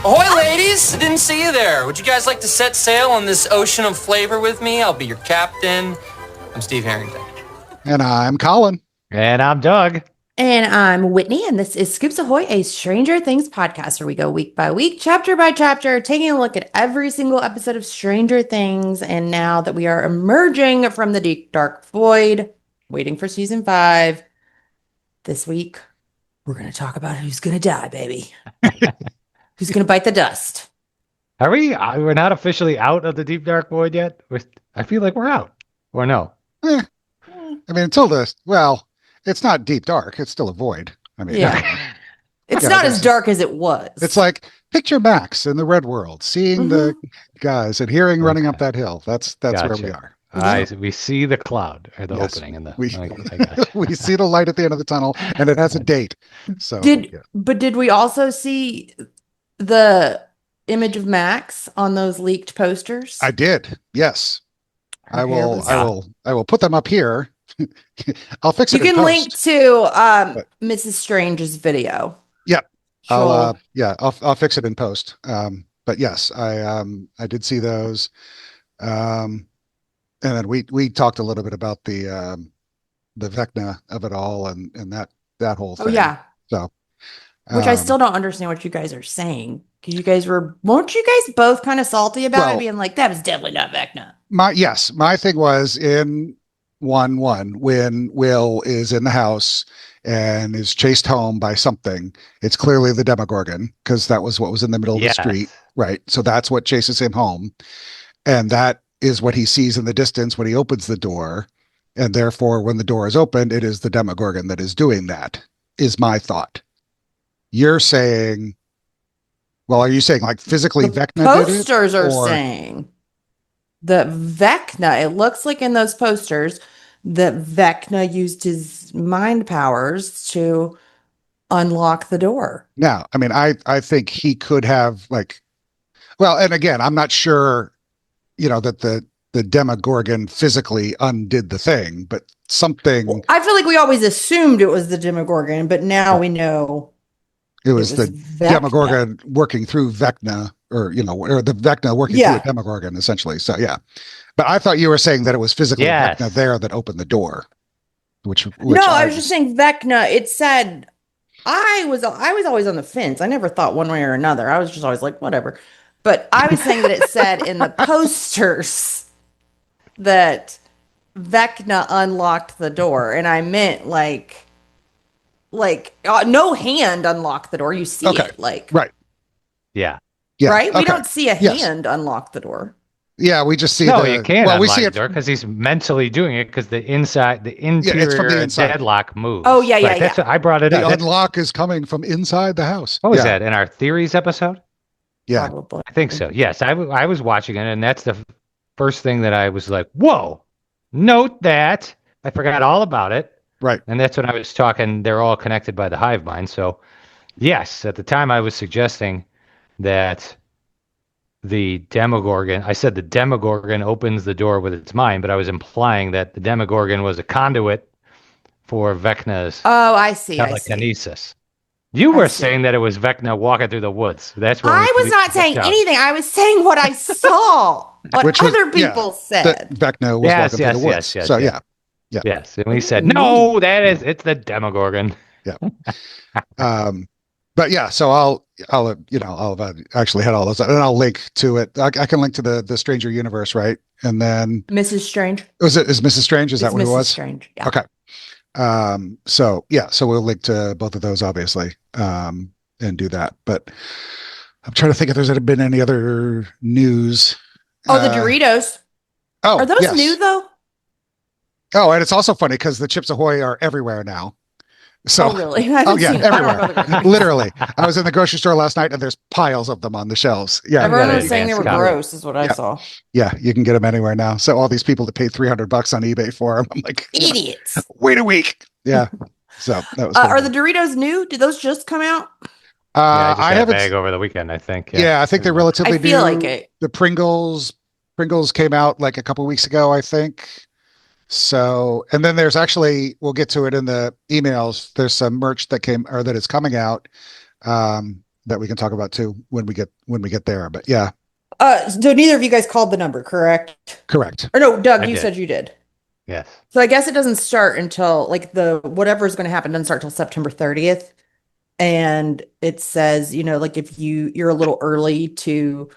Ahoy, ladies! Didn't see you there. Would you guys like to set sail on this ocean of flavor with me? I'll be your captain. I'm Steve Harrington. And I'm Collin. And I'm Doug. And I'm Whitney, and this is Scoops Ahoy, a Stranger Things podcast where we go week by week, chapter by chapter, taking a look at every single episode of Stranger Things. And now that we are emerging from the deep, dark void, waiting for season 5, this week, we're going to talk about who's going to die, baby. Who's going to bite the dust. Are we? We're not officially out of the deep, dark void yet? I feel like we're out. Or no? I mean, until this, well, it's not deep dark. It's still a void. I mean, It's not as dark as it was. It's like picture Max in the Red World, seeing the guys and hearing running up that hill. That's Gotcha. where we are. We see the cloud or the opening in the. We see the light at the end of the tunnel, and it has a date. So did we also see the image of Max on those leaked posters? I did. Yes, I will put them up here. I'll fix it. You can link to Mrs. Strange's video. Yep. Sure. I'll fix it in post. But yes, I did see those. And then we talked a little bit about the Vecna of it all and that whole thing. Oh yeah. So which I still don't understand what you guys are saying. Because weren't you guys both kind of salty about it, being like, that was definitely not Vecna? My thing was in 1-1 when Will is in the house and is chased home by something. It's clearly the Demogorgon because that was what was in the middle of the street, right? So that's what chases him home, and that is what he sees in the distance when he opens the door, and therefore when the door is opened, it is the Demogorgon that is doing that. Is my thought. You're saying, well, are you saying like physically Vecna did it? Posters are saying that Vecna, it looks like in those posters that Vecna used his mind powers to unlock the door. Now, I mean, I think he could have and again, I'm not sure, that the Demogorgon physically undid the thing, but something. Well, I feel like we always assumed it was the Demogorgon, but now we know it was the Vecna. Demogorgon working through Vecna, or the Vecna working through the Demogorgon, essentially. So yeah, but I thought you were saying that it was physically Vecna there that opened the door. Which no, I was just saying Vecna. It said I was always on the fence. I never thought one way or another. I was just always like, whatever. But I was saying that it said in the posters that Vecna unlocked the door, and I meant like no hand unlocked the door. You see it right. Yeah. Right? We don't see a hand unlock the door. Yeah, we just see you can't unlock the door because he's mentally doing it because the interior deadlock moves. Oh, yeah. I brought it up. The unlock is coming from inside the house. What was that, in our theories episode? Yeah. Probably. I think so. Yes, I was watching it, and that's the first thing that I was like, whoa, note that. I forgot all about it. Right. And that's when I was talking, they're all connected by the hive mind. So, yes, at the time I was suggesting that the Demogorgon, I said the Demogorgon opens the door with its mind, but I was implying that the Demogorgon was a conduit for Vecna's telekinesis. You were saying that it was Vecna walking through the woods. That's where I was not saying anything. I was saying what I saw, what other people said. That Vecna was walking through the woods. Yes, so yeah. Yes, and we said no. It's the Demogorgon. Yeah. But yeah, so I'll actually had all those, and I'll link to it. I can link to the Stranger Universe, right? And then Mrs. Strange. Is Mrs. Strange? Is that what it was? Mrs. Strange. Yeah. Okay. So we'll link to both of those, obviously, and do that. But I'm trying to think if there's been any other news. Oh, the Doritos. Oh, are those new though? Oh, and it's also funny because the Chips Ahoy are everywhere now. So, really? Everywhere. Literally. I was in the grocery store last night and there's piles of them on the shelves. Yeah. Everyone was saying they were gross is what I saw. Yeah. You can get them anywhere now. So all these people that paid $300 on eBay for them, I'm like, idiots. Wait a week. Yeah. So that was are the Doritos new? Did those just come out? I have a bag over the weekend, I think. Yeah, I think they're relatively new. I feel like it. The Pringles came out like a couple weeks ago, I think. So, and then there's actually, we'll get to it in the emails. There's some merch that is coming out. that we can talk about too when we get there. But yeah, So neither of you guys called the number, correct? correct. Or no, Doug, I you did. said you did. Yes. So I guess it doesn't start until like the whatever is going to happen doesn't start till September 30th. And it says, like if you're a little early to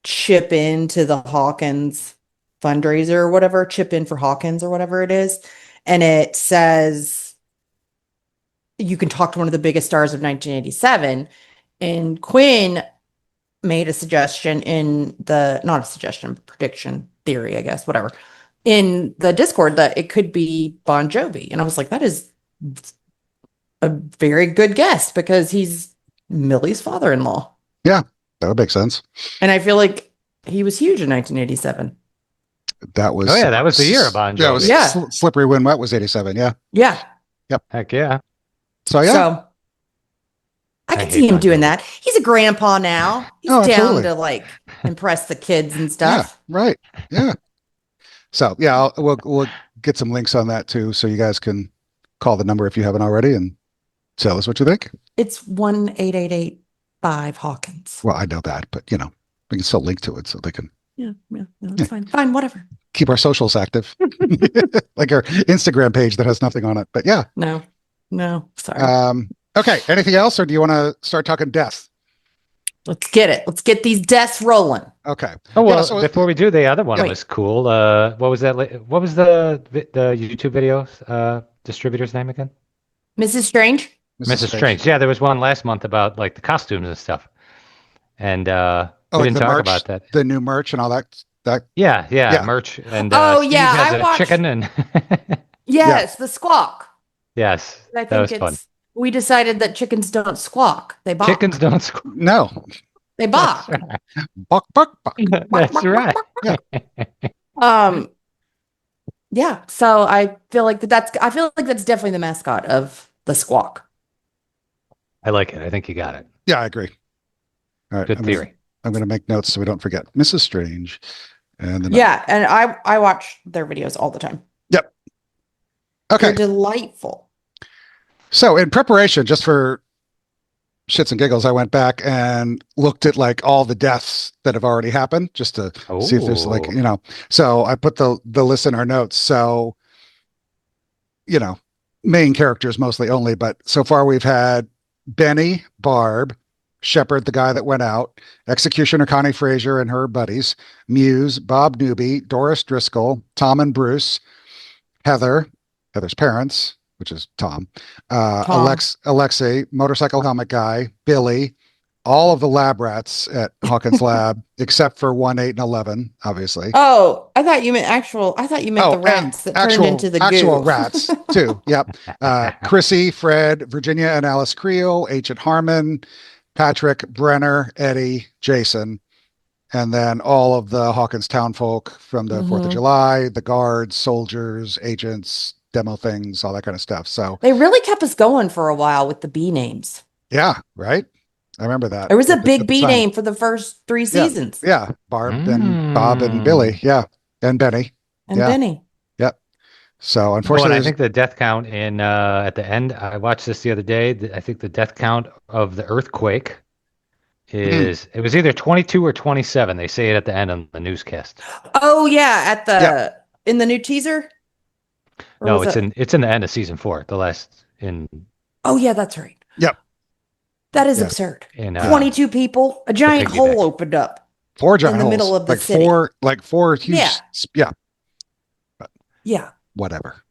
chip into the Hawkins fundraiser or whatever, chip in for Hawkins or whatever it is. And it says you can talk to one of the biggest stars of 1987. And Quinn made a suggestion not a suggestion, prediction theory, I guess, whatever, in the Discord that it could be Bon Jovi. And I was like, that is a very good guess because he's Millie's father-in-law. Yeah, that would make sense. And I feel like he was huge in 1987. That was that was the year of Bon Jovi. That was Yeah. Slippery When Wet was 87. Yeah. Yeah. Heck yeah. So yeah. So I I could hate see him Bon doing Jovi. that. He's a grandpa now. He's Oh, down absolutely. to like impress the kids and Yeah. stuff. Right. Yeah. So yeah, we'll get some links on that too, so you guys can call the number if you haven't already and tell us what you think. It's 1-888-5 Hawkins. Well, I know that, but we can still link to it so they can Yeah, no, that's fine. Fine, whatever. keep our socials active, like our Instagram page that has nothing on it. But yeah. No, sorry. Okay. Anything else, or do you want to start talking death? Let's get it. Let's get these deaths rolling. Okay. Oh well, Yeah, so- before we do, the other one Wait. was cool. What was that? What was the YouTube videos distributor's name again? Mrs. Strange? Mrs. Strange. Yeah, there was one last month about like the costumes and stuff, and we like didn't the talk merch, about that. the new merch and all that. Yeah, merch and Oh, Steve yeah, has I a watched- chicken and Yes, the squawk. yes, I that think was fun. we decided that chickens don't squawk. They bark. Chickens don't squawk. No. They bark. Buck, buck, buck. That's right. Yeah, so I feel like that's definitely the mascot of the squawk. I like it. I think you got it. Yeah, I agree. All right. Good theory. I'm going to make notes so we don't forget. Mrs. Strange. And then Yeah, and I watch their videos all the time. Yep. Okay. They're delightful. So in preparation, just for shits and giggles, I went back and looked at like all the deaths that have already happened just to see if there's like, so I put the list in our notes. So, main characters mostly only, but so far we've had Benny, Barb, Shepard, the guy that went out, Executioner Connie Frazier and her buddies, Muse, Bob Newby, Doris Driscoll, Tom and Bruce, Heather's parents, which is Tom, Alexei, motorcycle helmet guy, Billy, all of the lab rats at Hawkins Lab, except for 1, 8, and 11, obviously. Oh, I thought you meant the rats that turned into the actual goo. rats too. Yep. Chrissy, Fred, Virginia and Alice Creel, Agent Harmon, Patrick, Brenner, Eddie, Jason, and then all of the Hawkins townfolk from the 4th of July, the guards, soldiers, agents, demo things, all that kind of stuff. So They really kept us going for a while with the B names. yeah, right. I remember that. There was a At the big B time. name for the first 3 seasons. Yeah. Barb and Bob and Billy. Yeah. And Benny. And Yeah. Benny. Yep. So Oh, unfortunately, and I think the death count in at the end, I watched this the other day. I think the death count of the earthquake is it was either 22 or 27. They say it at the end on the newscast. Oh yeah, in the new teaser? Or No, was it's in the end of season 4. The last in Oh yeah, that's right. Yep. That is Yeah. absurd. 22 people, a giant piggyback. hole opened up. 4 giant in the holes, middle of the like city. four huge. Yeah. Yeah. Yeah. Whatever.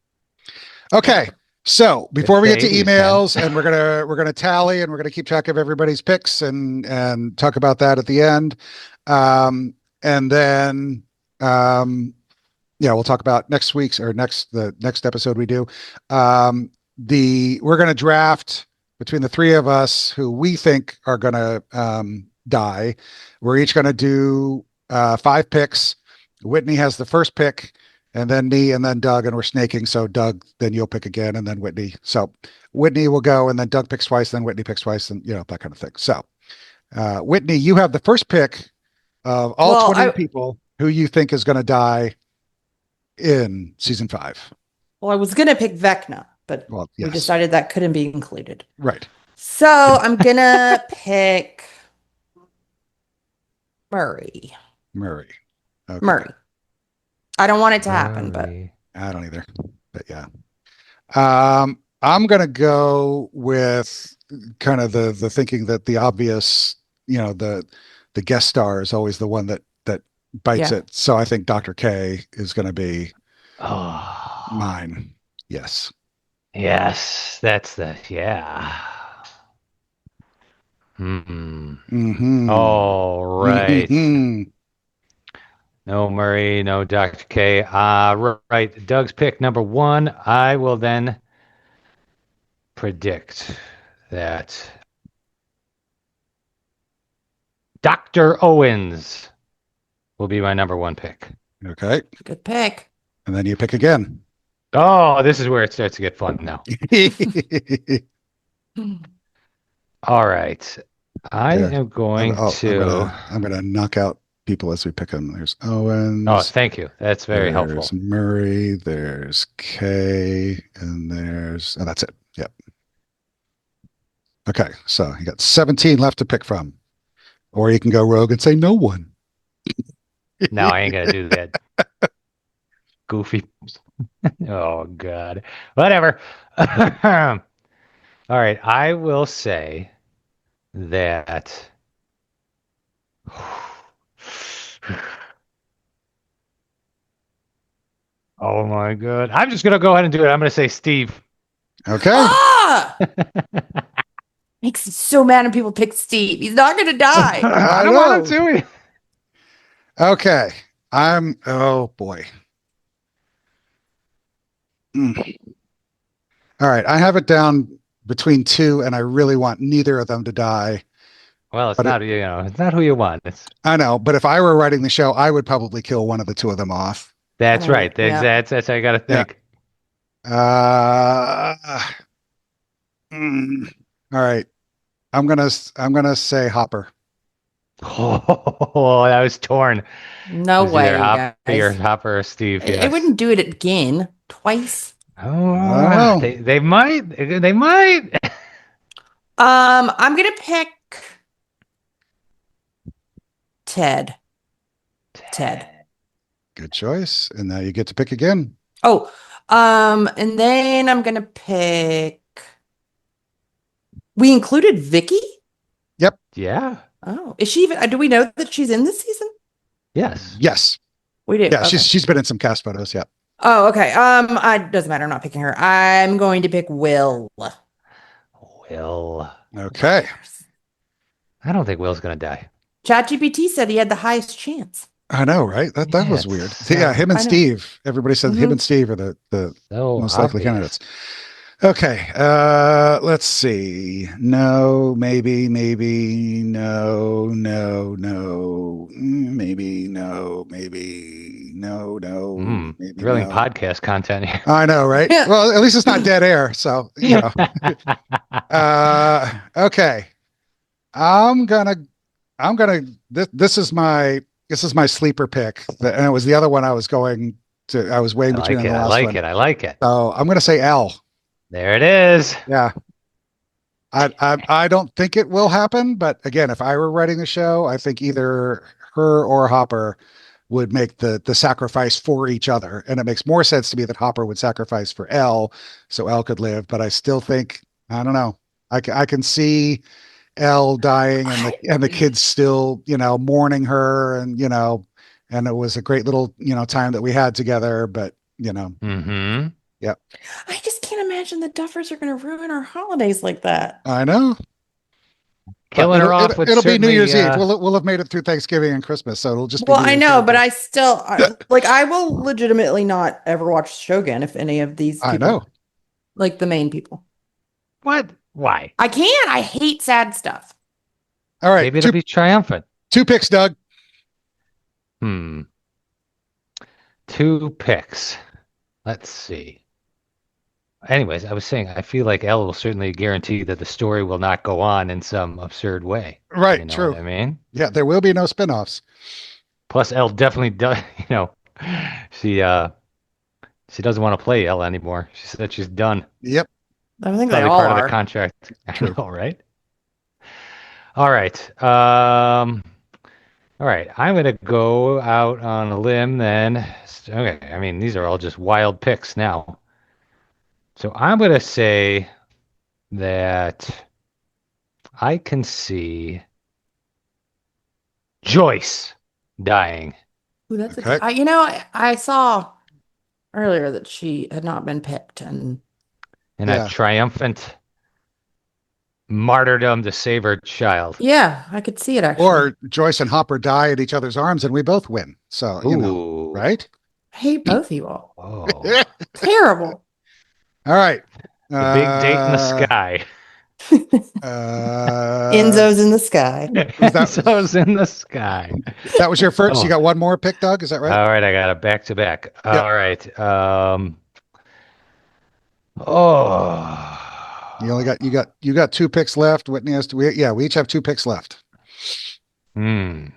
Okay. So before we get to It's the 80s, emails, and we're gonna tally and we're gonna keep track of everybody's picks and talk about that at the end. And then we'll talk about next week's or the next episode we do. We're gonna draft between the 3 of us who we think are gonna die. We're each gonna do 5 picks. Whitney has the first pick, and then me, and then Doug, and we're snaking. So Doug, then you'll pick again, and then Whitney. So Whitney will go, and then Doug picks twice, then Whitney picks twice, and that kind of thing. So Whitney, you have the first pick of all 20 people who you think is going to die in season 5. Well, I was gonna pick Vecna, but Well, we yes, decided that couldn't be included. right. So I'm gonna pick Murray. Murray. Okay. Murray. I don't want it to happen, but Murray. I don't either, but yeah. I'm gonna go with kind of the thinking that the obvious, the guest star is always the one that bites Yeah. it. So I think Dr. K is gonna be Oh, mine. Yes. yes, yeah. Hmm. Mm-hmm. All right. Mm-hmm. No Murray, no Dr. K. Right. Doug's pick number 1. I will then predict that Dr. Owens will be my number 1 pick. Okay. good pick. And then you pick again. Oh, this is where it starts to get fun now. All right. I Yeah. am going to. I'm gonna knock out people as we pick them. There's Owens. Oh, thank you. That's very helpful. There's Murray. There's K, and that's it. Yep. Okay, so you got 17 left to pick from, or you can go rogue and say no one. No, I ain't gonna do that. Goofy. Oh God. Whatever. All right. I will say that. Oh my God. I'm just gonna go ahead and do it. I'm gonna say Steve. Okay. Ah! Makes me so mad when people pick Steve. He's not gonna die. I don't want him to. Okay. Oh boy. All right. I have it down between 2, and I really want neither of them to die. Well, it's not, it's not who you want. I know, but if I were writing the show, I would probably kill one of the 2 of them off. That's right. Yeah. That's how you got to think. All right. I'm gonna say Hopper. Oh, that was torn. No It was way, either guys. Hopper or Steve. I Yes. wouldn't do it again. Twice. Oh, they might. They might. I'm gonna pick Ted. Good choice. And now you get to pick again. Oh, and then I'm gonna pick. We included Vicky. Yeah. Oh, is she even? Do we know that she's in this season? Yes. Yes. We do. Yeah, Okay. she's been in some cast photos. Yeah. Oh, okay. It doesn't matter. I'm not picking her. I'm going to pick Will. Will. Okay. I don't think Will's gonna die. ChatGPT said he had the highest chance. I know, right? That Yeah, was it's weird. so- Yeah, him and I know. Steve. Everybody said him Mhm. and Steve are the So most likely obvious. candidates. Okay. Let's see. No, maybe, no, maybe, no, maybe, Thrilling no. podcast content here. I know, right? Yeah. Well, at least it's not dead air. So, okay. This is my sleeper pick. And it was the other one I was weighing between the last one. I like it. So I'm going to say L. There it is. Yeah. I don't think it will happen, but again, if I were writing the show, I think either her or Hopper would make the sacrifice for each other. And it makes more sense to me that Hopper would sacrifice for L so L could live, but I still think, I don't know. I can see Elle dying and the kids still, mourning her and it was a great little, time that we had together, but Mm-hmm. I just can't imagine the Duffers are going to ruin our holidays like that. I know. Killing her off would it'll be New Year's certainly, Eve. We'll have made it through Thanksgiving and Christmas, so it'll just be Well, New I Year's know, Eve. but I still I will legitimately not ever watch the show again if any of these people, I know. like the main people. What? Why? I can't. I hate sad stuff. All right. Maybe it'll be triumphant. 2 picks, Doug. 2 picks. Let's see. Anyways, I was saying I feel like Elle will certainly guarantee that the story will not go on in some absurd way. Right. You know True. what I mean? Yeah, there will be no spinoffs. Plus, Elle definitely does. She doesn't want to play Elle anymore. She said she's done. Yep. I think they Probably all part of are. the contract. I True. know, right? All right. All right. I'm gonna go out on a limb then. Okay. I mean, these are all just wild picks now. So I'm gonna say that I can see Joyce dying. Ooh, that's Okay. I saw earlier that she had not been picked, and In a Yeah. triumphant martyrdom to save her child. yeah, I could see it actually. Or Joyce and Hopper die at each other's arms and we both win. So, Ooh. right? I hate both of you all. Oh. Terrible. All right. The big date in the sky. Enzo's in the sky. Was that- Enzo's in the sky. That was your first. Oh. You got one more pick, Doug. Is that right? All right, I got a back to back. Yep. All right. You only got 2 picks left. Whitney has to. We each have 2 picks left. Hmm.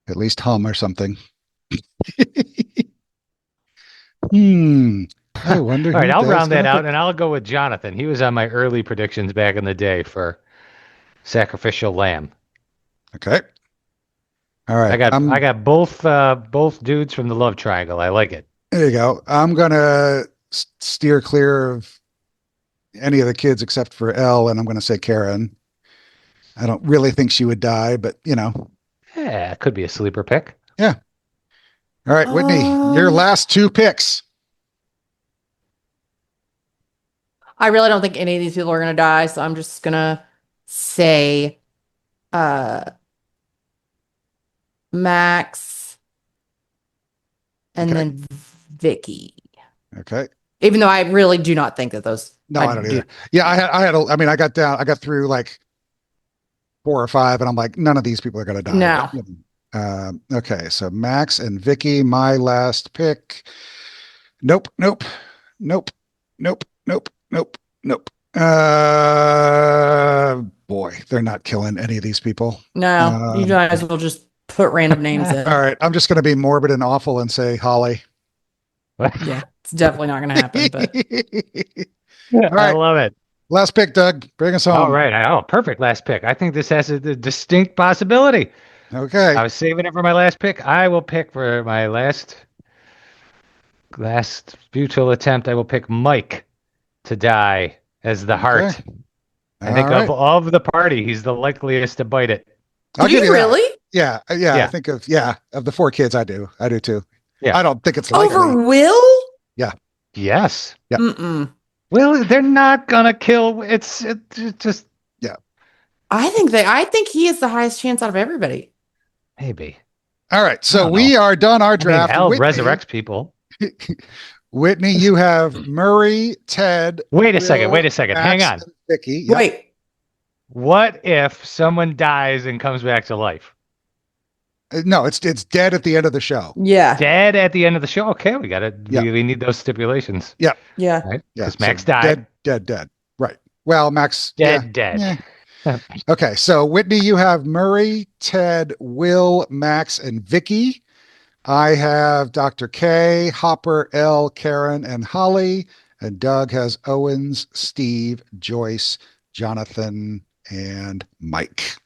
At least hum or something. I wonder. All right, who I'll Doug's round that gonna out pick. and I'll go with Jonathan. He was on my early predictions back in the day for sacrificial lamb. Okay. All right. I got both dudes from the love triangle. I like it. There you go. I'm gonna steer clear of any of the kids except for Elle, and I'm gonna say Karen. I don't really think she would die, but Yeah, it could be a sleeper pick. Yeah. All right, Whitney, your last 2 picks. I really don't think any of these people are gonna die, so I'm just gonna say Max and Okay. then Vicky. Okay. Even though I really do not think that those. No, I don't either. Yeah, I got through like 4 or 5, and I'm like, none of these people are gonna die. No. But, okay, so Max and Vicky, my last pick. Nope. Boy, they're not killing any of these people. No, you guys will just put random names in. All right, I'm just gonna be morbid and awful and say Holly. Yeah, it's definitely not gonna happen. But All right. I love it. Last pick, Doug. Bring us home. All right. Oh, perfect last pick. I think this has a distinct possibility. Okay. I was saving it for my last pick. I will pick for my last futile attempt. I will pick Mike to die as the heart. I think of the party, he's the likeliest to bite it. I'll give you that. Really? Yeah. I think of the 4 kids. I do too. Yeah. I don't think it's likely. Over Will? Yes. Yeah. Mm-mm. Well, they're not gonna kill. It's just I think he has the highest chance out of everybody. maybe. All right. So don't we know. are done our draft. Hell Whitney, resurrects people. Whitney, you have Murray, Ted. Wait a second. Max, Hang on. and Vicky. Yep. Wait. What if someone dies and comes back to life? No, it's dead at the end of the show. Yeah. Dead at the end of the show. Okay, we got to Yeah. we need those stipulations. Yeah. Right? Yeah. Because Max died. Dead. Right. Well, Max. Dead. Yeah. Okay. So Whitney, you have Murray, Ted, Will, Max, and Vicky. I have Dr. K, Hopper, Elle, Karen, and Holly. And Doug has Owens, Steve, Joyce, Jonathan, and Mike.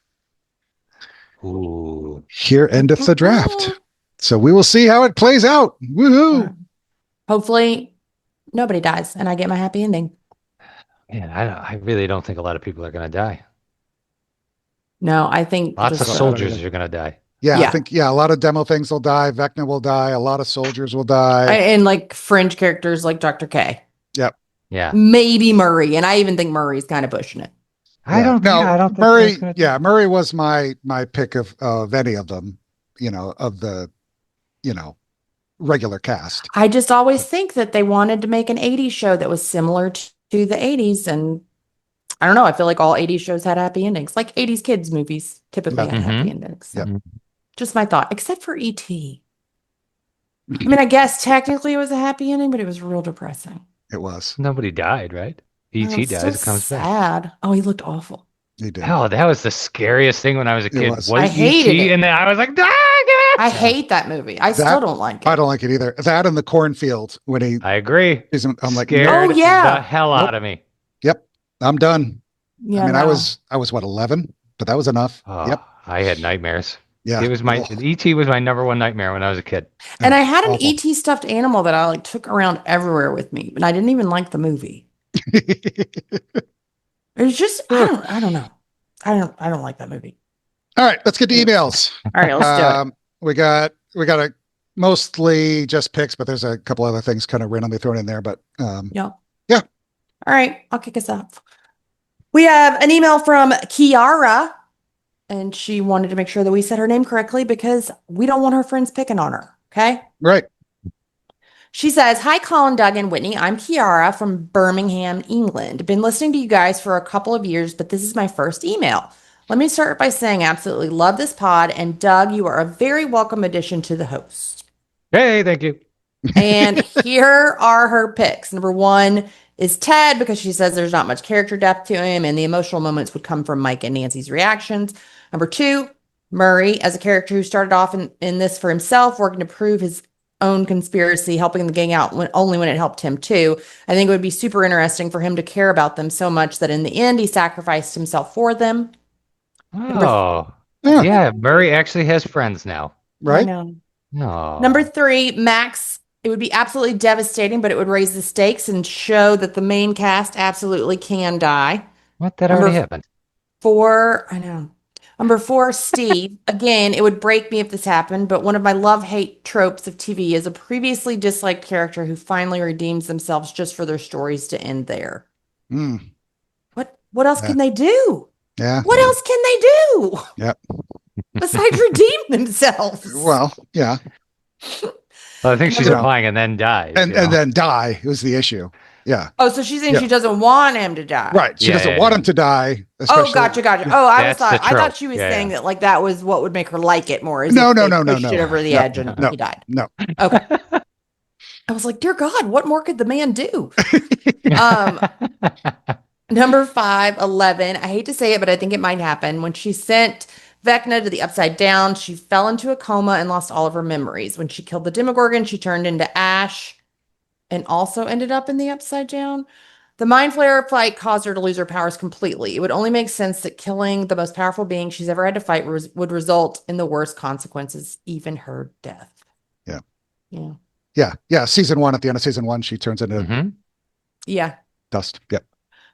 Ooh. Here endeth the draft. So we will see how it plays out. Woohoo! Hopefully nobody dies and I get my happy ending. Man, I really don't think a lot of people are going to die. No, I think Lots of just- soldiers are going to die. Yeah, Yeah. I think a lot of demo things will die. Vecna will die. A lot of soldiers will die. and like fringe characters like Dr. K. Yeah. Maybe Murray. And I even think Murray's kind of pushing it. I don't think Murray. that's gonna- Yeah, Murray was my pick of any of them. Of the regular cast. I just always think that they wanted to make an 80s show that was similar to the 80s. And I don't know. I feel like all 80s shows had happy endings. Like 80s kids movies typically Yeah. had happy Mhm. endings. Yeah. Just my thought, except for E.T. I mean, I guess technically it was a happy ending, but it was real depressing. It was. Nobody died, right? E.T. It's dies, so comes back. sad. Oh, he looked awful. He did. Oh, that was the scariest thing when I was a kid. was. Was I hated E.T. it. And then I was like, ah, I hate that movie. I still don't like it. I don't like it either. That and the cornfield when he. I agree. I'm like, Scared Oh, yeah. the hell out of me. Yep, I'm done. Yeah, I mean, no. I was what 11, but that was enough. Oh, Yep. I had nightmares. Yeah. It was my E.T. was my number one nightmare when I was a kid. And I had an Awful. ET stuffed animal that I like took around everywhere with me, but I didn't even like the movie. It's just I don't know. I don't like that movie. All right, let's get to emails. All right, let's do it. We got a mostly just picks, but there's a couple other things kind of randomly thrown in there. But Yeah. Yeah. All right, I'll kick us off. We have an email from Kiara, and she wanted to make sure that we said her name correctly because we don't want her friends picking on her. Okay. right. She says, "Hi, Colin, Doug, and Whitney. I'm Kiara from Birmingham, England. Been listening to you guys for a couple of years, but this is my first email. Let me start by saying I absolutely love this pod, and Doug, you are a very welcome addition to the host." Hey, thank you. And here are her picks. Number 1 is Ted, because she says there's not much character depth to him, and the emotional moments would come from Mike and Nancy's reactions. Number 2, Murray, as a character who started off in this for himself, working to prove his own conspiracy, helping the gang out only when it helped him too. I think it would be super interesting for him to care about them so much that in the end he sacrificed himself for them. Oh, Yeah. yeah. Murray actually has friends now. Right. I know. No. Number 3, Max. It would be absolutely devastating, but it would raise the stakes and show that the main cast absolutely can die. What? That Number already happened. 4, I know. Number 4, Steve. Again, it would break me if this happened, but one of my love-hate tropes of TV is a previously disliked character who finally redeems themselves just for their stories to end there. Mm, What else can they do? yeah. What else can they do? Yep. Besides redeem themselves. Well, yeah. Well, I think she's Yeah. applying and then dies. And you know? then die was the issue. Yeah. Oh, so she's saying Yeah. she doesn't want him to die. Right. She Yeah, doesn't yeah, want yeah. him to die. Oh, especially- gotcha. Oh, I That's the I trope. thought she was Yeah, saying yeah. that like that was what would make her like it more. Is No, if no, they no, no, pushed no. it over the No, edge and no. he died. No. Okay. I was like, dear God, what more could the man do? Number 5, 11. I hate to say it, but I think it might happen. When she sent Vecna to the Upside Down, she fell into a coma and lost all of her memories. When she killed the Demogorgon, she turned into ash and also ended up in the Upside Down. The Mind Flayer fight caused her to lose her powers completely. It would only make sense that killing the most powerful being she's ever had to fight would result in the worst consequences, even her death. Yeah. Yeah. Yeah. Yeah. Season 1, at the end of season 1, she turns into Mhm. Yeah. dust. Yep.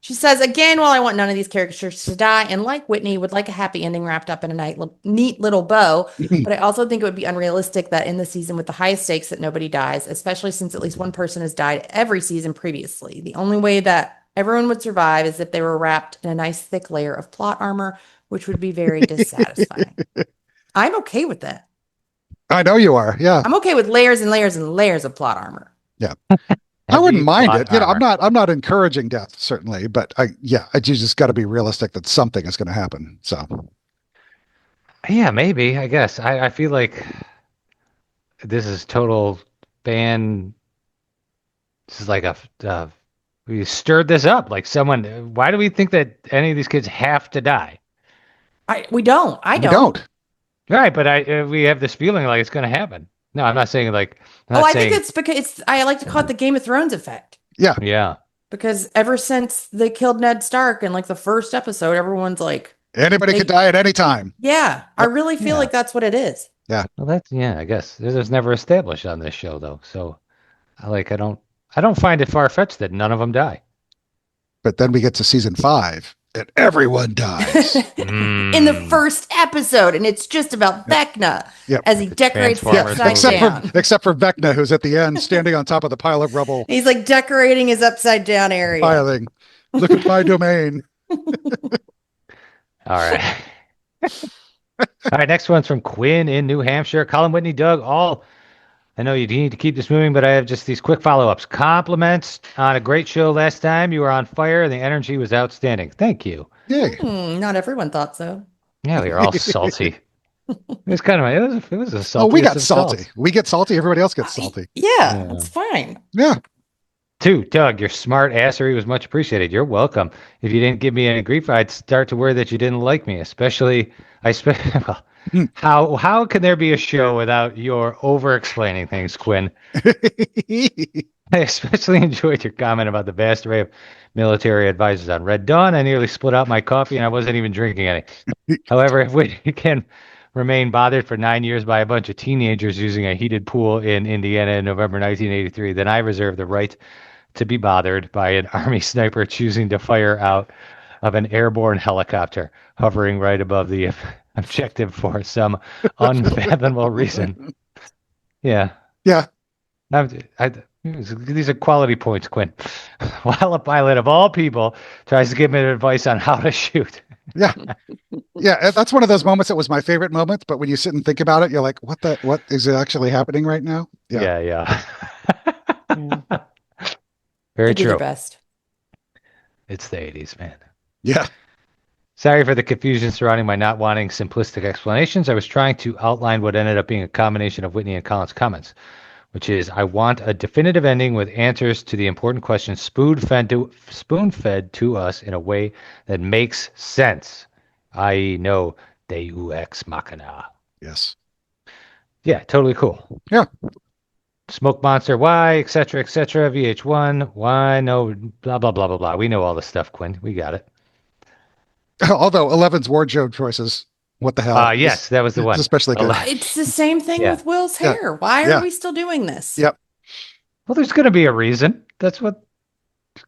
She says, again, while I want none of these characters to die, and like Whitney, would like a happy ending wrapped up in a neat little bow, but I also think it would be unrealistic that in the season with the highest stakes that nobody dies, especially since at least one person has died every season previously. The only way that everyone would survive is if they were wrapped in a nice thick layer of plot armor, which would be very dissatisfying. I'm okay with that. I know you are. Yeah. I'm okay with layers and layers and layers of plot armor. I wouldn't Heavy mind plot it. You know, armor. I'm not encouraging death, certainly, but you just got to be realistic that something is going to happen. So Yeah, maybe. I guess. I feel like this is total ban. This is like we stirred this up. Like someone. Why do we think that any of these kids have to die? We don't. I we don't. don't. Right, but we have this feeling like it's going to happen. No, I'm not saying like. I'm Oh, not I saying, think it's because I like to call it the Game of Thrones effect. Yeah. Because ever since they killed Ned Stark in like the first episode, everyone's like, Anybody could die at any time. yeah, I really feel Yeah. like that's what it is. Well, that's I guess this was never established on this show though. So, I don't find it far fetched that none of them die. But then we get to season 5 and everyone dies. In the first episode, and it's just about Vecna Yep. as he decorates the Transformers upside movie. down. except for Vecna, who's at the end standing on top of the pile of rubble, He's like decorating his upside down area. piling. Look at my domain. All right. All right. Next one's from Quinn in New Hampshire. Colin, Whitney, Doug, all. I know you need to keep this moving, but I have just these quick follow-ups. Compliments on a great show last time. You were on fire, and the energy was outstanding. Thank you. Yay. Not everyone thought so. Yeah, we were all salty. It was kind of it was a salty. Oh, we got salty. We get salty. Everybody else gets salty. Yeah, that's fine. Yeah. 2, Doug, your smart assery was much appreciated. You're welcome. If you didn't give me any grief, I'd start to worry that you didn't like me, especially well, How can there be a show without your over-explaining things, Quinn? I especially enjoyed your comment about the vast array of military advisors on Red Dawn. I nearly split out my coffee and I wasn't even drinking any. However, if we can remain bothered for 9 years by a bunch of teenagers using a heated pool in Indiana in November 1983, then I reserve the right to be bothered by an Army sniper choosing to fire out of an airborne helicopter hovering right above the objective for some unfathomable reason. Yeah. Yeah. These are quality points, Quinn. While a pilot of all people tries to give me advice on how to shoot. Yeah. Yeah. That's one of those moments that was my favorite moment. But when you sit and think about it, you're like, what is actually happening right now? Yeah. Yeah. Very They do true. their best. It's the 80s, man. Yeah. Sorry for the confusion surrounding my not wanting simplistic explanations. I was trying to outline what ended up being a combination of Whitney and Colin's comments, which is I want a definitive ending with answers to the important questions spoon-fed to us in a way that makes sense, i.e. no Deus ex machina. Yes. Yeah, totally cool. Yeah. Smoke Monster, why, etc., etc., VH1, why, no, blah, blah, blah, blah, blah. We know all this stuff, Quinn. We got it. Although 11's wardrobe choices, what the hell? Yes, that was the one. It's especially good. It's the same thing Yeah. with Will's Yeah. hair. Why Yeah. are we still doing this? Yep. Well, there's going to be a reason. That's what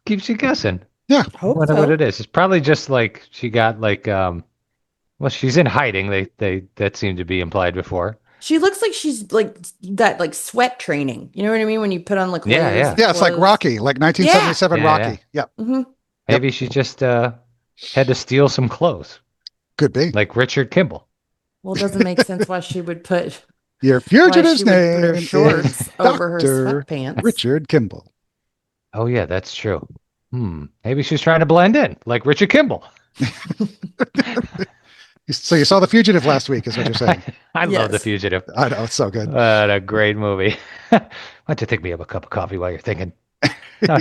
keeps you guessing. Yeah. Hope Wonder so. what it is. It's probably just like she got like well, she's in hiding. They that seemed to be implied before. She looks like she's like that, like sweat training. You know what I mean? When you put on like Yeah, layers of Yeah. It's like clothes. Rocky, like 1977 Yeah. Rocky. Yeah. Mhm. Maybe she just had to steal some clothes, Could be. like Richard Kimball. Well, it doesn't make sense why she would put Your why fugitive's she would put name her is shorts over her Dr. sweatpants. Richard Kimball. Oh yeah, that's true. Maybe she's trying to blend in, like Richard Kimball. So you saw The Fugitive last week, is what you're saying. I love The Yes. Fugitive. I know, it's so good. What a great movie. Why don't you think me up a cup of coffee while you're thinking? No.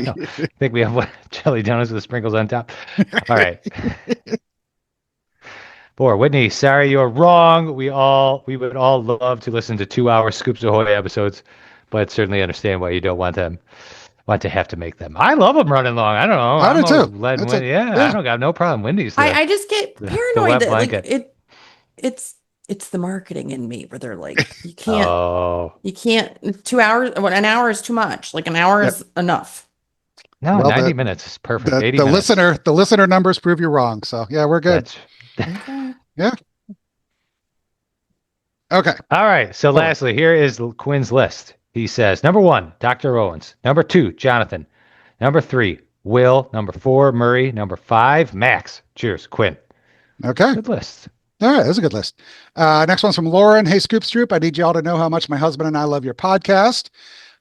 Think we have what, jelly donuts with sprinkles on top? All right. Poor Whitney, sorry you're wrong. We would all love to listen to 2-hour Scoops Ahoy episodes, but certainly understand why you don't want to have to make them. I love them running long. I don't know. I do too. I don't got no problem. Wendy's I just get the paranoid wet that like blanket. it's the marketing in me where they're like you can't Oh 2 hours, an hour is too much. Like an hour is enough. no, Well, 90 minutes is perfect. 80 the minutes. listener numbers prove you wrong. So yeah, we're good. Okay. Okay. All right. So lastly, here is Quinn's list. He says, number 1, Dr. Owens. Number 2, Jonathan. Number 3, Will. Number 4, Murray. Number 5, Max. Cheers, Quinn. Okay. Good list. All right, that's a good list. Next one's from Lauren. Hey, Scoops Troop, I need y'all to know how much my husband and I love your podcast.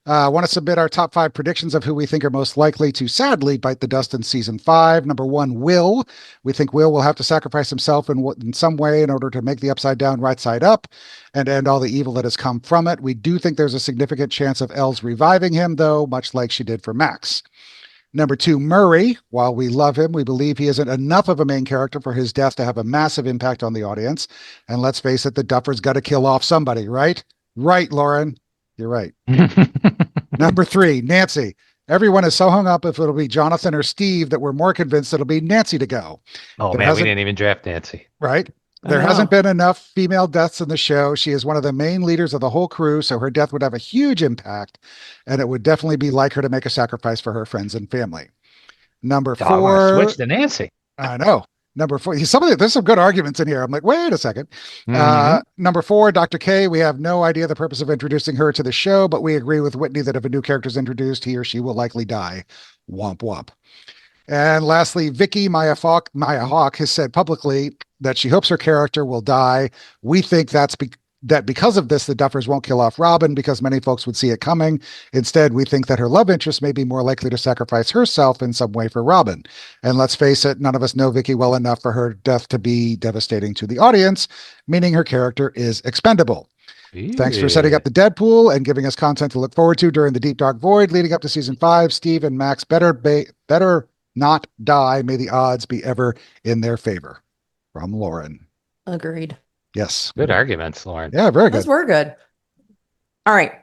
Want to submit our top 5 predictions of who we think are most likely to sadly bite the dust in season 5. Number 1, Will. We think Will have to sacrifice himself in some way in order to make the upside down right side up and end all the evil that has come from it. We do think there's a significant chance of Els reviving him, though, much like she did for Max. Number 2, Murray. While we love him, we believe he isn't enough of a main character for his death to have a massive impact on the audience. And let's face it, the Duffer's got to kill off somebody, right? Right, Lauren. You're right. Number 3, Nancy. Everyone is so hung up if it'll be Jonathan or Steve that we're more convinced it'll be Nancy to go. Oh, There man, we hasn't- didn't even draft Nancy. Right? I There know. hasn't been enough female deaths in the show. She is one of the main leaders of the whole crew, so her death would have a huge impact, and it would definitely be like her to make a sacrifice for her friends and family. Number Oh, I want to 4, switch to Nancy. I know. Number 4, there's some good arguments in here. I'm like, wait a second. Mhm. Number 4, Dr. K. We have no idea the purpose of introducing her to the show, but we agree with Whitney that if a new character is introduced, he or she will likely die. Womp womp. And lastly, Vicky Maya Hawk has said publicly that she hopes her character will die. We think that because of this, the Duffers won't kill off Robin because many folks would see it coming. Instead, we think that her love interest may be more likely to sacrifice herself in some way for Robin. And let's face it, none of us know Vicky well enough for her death to be devastating to the audience, meaning her character is expendable. Thanks for setting up the Deadpool and giving us content to look forward to during the Deep Dark Void leading up to season 5. Steve and Max better not die. May the odds be ever in their favor. From Lauren. Agreed. Yes. Good arguments, Lauren. Yeah, very Those good. were good. All right.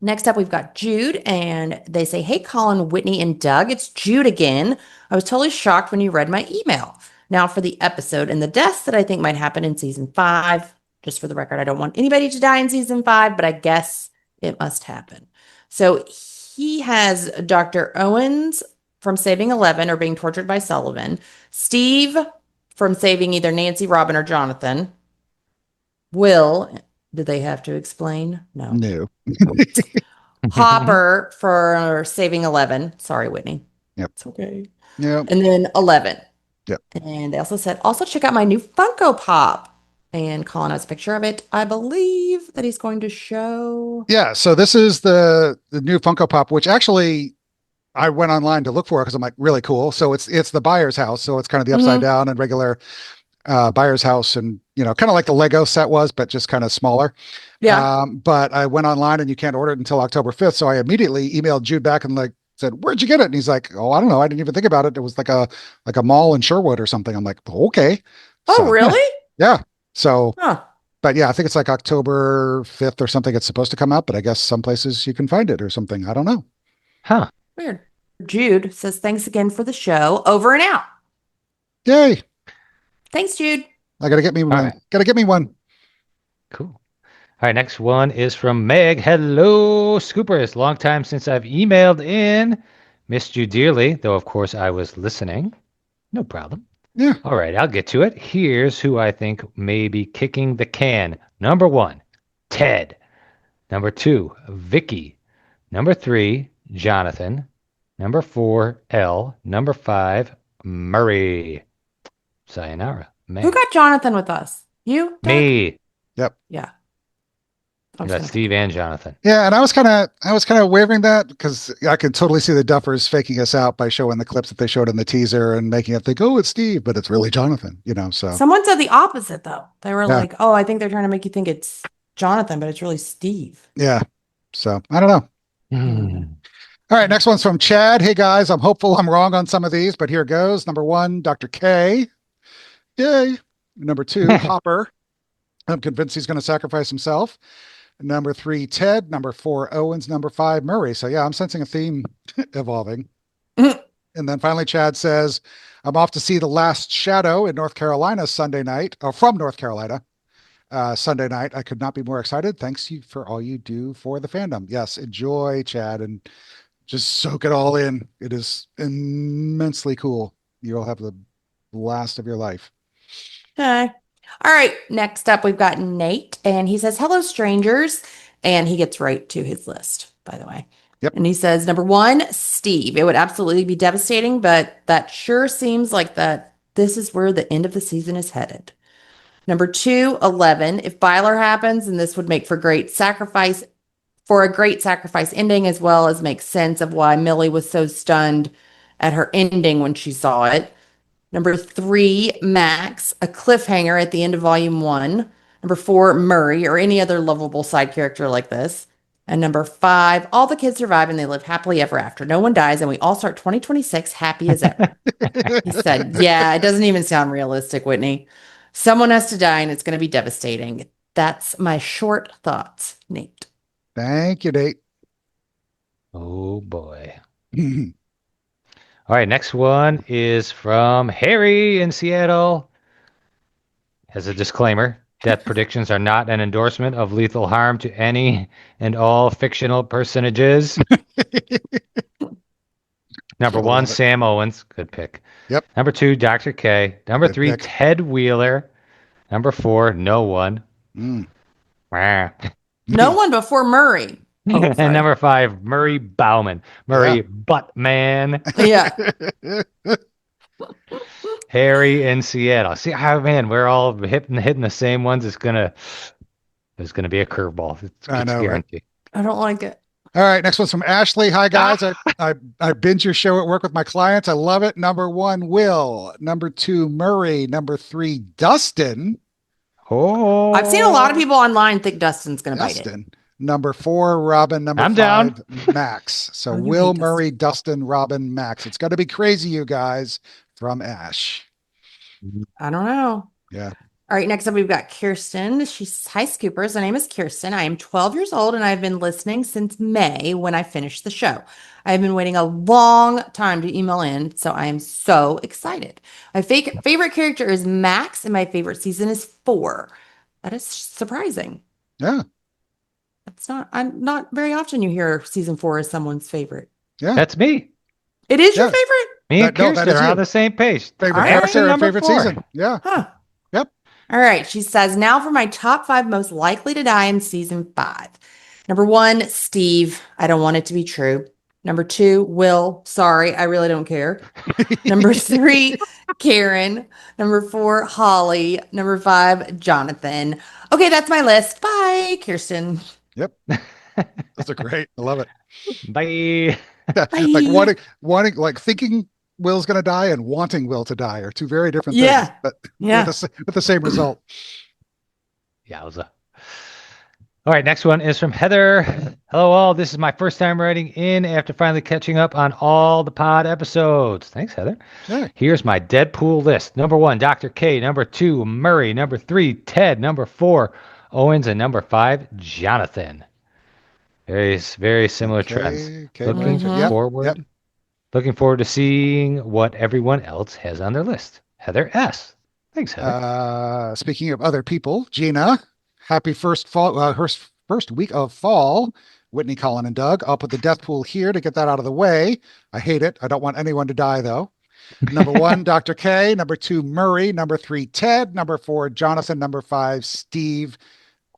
Next up, we've got Jude, and they say, "Hey, Colin, Whitney, and Doug, it's Jude again. I was totally shocked when you read my email. Now, for the episode and the deaths that I think might happen in season 5. Just for the record, I don't want anybody to die in season 5, but I guess it must happen." So he has Dr. Owens from Saving 11 or being tortured by Sullivan, Steve from saving either Nancy, Robin, or Jonathan. Will, did they have to explain? No. No. Hopper for saving 11. Sorry, Whitney. Yep. It's okay. Yep. And then 11. Yep. And they also said, also check out my new Funko Pop. And Colin has a picture of it. I believe that he's going to show. Yeah. So this is the new Funko Pop, which actually I went online to look for it because I'm like, really cool. So it's the buyer's house. So it's kind of the upside down and regular buyer's house, and kind of like the Lego set was, but just kind of smaller. Yeah. But I went online and you can't order it until October 5th. So I immediately emailed Jude back and said, "Where'd you get it?" And he's like, "Oh, I don't know. I didn't even think about it. It was like a mall in Sherwood or something." I'm like, "Okay." Oh, So, really? yeah. So, Huh. but yeah, I think it's like October 5th or something. It's supposed to come out, but I guess some places you can find it or something. I don't know. Huh. Weird. Jude says, "Thanks again for the show. Over and out." Yay. Thanks, Jude. I got to get me one. right. Got to get me one. Cool. All right, next one is from Meg. Hello, Scoopers. Long time since I've emailed in. Missed you dearly, though of course I was listening. No problem. Yeah. All right, I'll get to it. Here's who I think may be kicking the can. Number 1, Ted. Number 2, Vicky. Number 3, Jonathan. Number 4, Elle. Number 5, Murray. Sayonara. Meg. Who got Jonathan with us? You? Doug? Me. Yep. Yeah. I got Steve and Jonathan. Yeah, and I was kind of wavering that because I could totally see the Duffers faking us out by showing the clips that they showed in the teaser and making it think, "Oh, it's Steve," but it's really Jonathan. So Someone said the opposite, though. They were Yeah. like, "Oh, I think they're trying to make you think it's Jonathan, but it's really Steve." yeah. So I don't know. Hmm. All right, next one's from Chad. "Hey guys, I'm hopeful I'm wrong on some of these, but here goes. Number 1, Dr. K. Yay. Number 2, Hopper. I'm convinced he's going to sacrifice himself. Number 3, Ted. Number 4, Owens. Number 5, Murray." So yeah, I'm sensing a theme evolving. And then finally, Chad says, "I'm off to see The Last Shadow in North Carolina Sunday night, or from North Carolina Sunday night. I could not be more excited. Thanks you for all you do for the fandom." Yes, enjoy, Chad, and just soak it all in. It is immensely cool. You'll have the blast of your life. Okay. All right. Next up, we've got Nate, and he says, "Hello, strangers." And he gets right to his list, by the way. Yep. And he says, number 1, Steve. "It would absolutely be devastating, but that sure seems like that this is where the end of the season is headed." Number 2, 11. "If Byler happens, and this would make for a great sacrifice ending, as well as make sense of why Millie was so stunned at her ending when she saw it." Number 3, Max, "a cliffhanger at the end of volume 1. Number 4, Murray, or any other lovable side character like this. And number 5, "all the kids survive and they live happily ever after. No one dies and we all start 2026 happy as ever." He said, "Yeah, it doesn't even sound realistic, Whitney. Someone has to die and it's going to be devastating." That's my short thoughts, Nate. Thank you, Nate. Oh boy. All right, next one is from Harry in Seattle. As a disclaimer, death predictions are not an endorsement of lethal harm to any and all fictional personages. Number 1, Sam Owens. Good pick. Yep. Number 2, Dr. K. Number Good 3, pick. Ted Wheeler. Number 4, no one. Mm. Wah. No one before Murray. Oh, And sorry. number 5, Murray Bauman. Murray Buttman. Yeah. Harry in Seattle. See, man, we're all hitting the same ones. There's gonna be a curveball. It's I know, right? guaranteed. I don't like it. All right, next one's from Ashley. "Hi guys, I binge your show at work with my clients. I love it. Number 1, Will. Number 2, Murray. Number 3, Dustin. Oh, I've seen a lot of people online think Dustin's going to bite it. Dustin. Number 4, Robin. Number I'm 5, down. Max. So Oh, you Will, hate Murray, Dustin, Robin, Max. It's going to be crazy, you guys. From Ash. I don't know. Yeah. All right, next up we've got Kirsten. She's hi Scoopers. My name is Kirsten. I am 12 years old and I've been listening since May when I finished the show. I've been waiting a long time to email in, so I am so excited. My favorite character is Max, and my favorite season is 4. That is surprising. Yeah. I'm not very often you hear season 4 is someone's favorite. Yeah. That's me. It is your Yes. favorite? Me and No, that Kirsten is are you. on the same page. Favorite All character right. and favorite 4. season. Yeah. Huh. Yep. All right. She says, now for my top 5 most likely to die in season 5. Number 1, Steve. I don't want it to be true. Number 2, Will. Sorry, I really don't care. Number 3, Karen. Number 4, Holly. Number 5, Jonathan. Okay, that's my list. Bye, Kirsten. Yep. Those are great. I love it. Bye. Like wanting, like thinking Will's going to die and wanting Will to die are two very different Yeah. things, but Yeah. with the same result. Yowza. All right, next one is from Heather. Hello, all. This is my first time writing in after finally catching up on all the pod episodes. Thanks, Heather. Yeah. Here's my Deadpool list. Number 1, Dr. K. Number 2, Murray. Number 3, Ted. Number 4, Owens. And number 5, Jonathan. Very, very similar trends. Okay. Looking Yep, forward. yep. Looking forward to seeing what everyone else has on their list. Heather S. Thanks, Heather. Speaking of other people, Gina, happy first fall, her first week of fall. Whitney, Collin, and Doug. I'll put the death pool here to get that out of the way. I hate it. I don't want anyone to die, though. Number 1, Dr. K. Number 2, Murray. Number 3, Ted. Number 4, Jonathan. Number 5, Steve.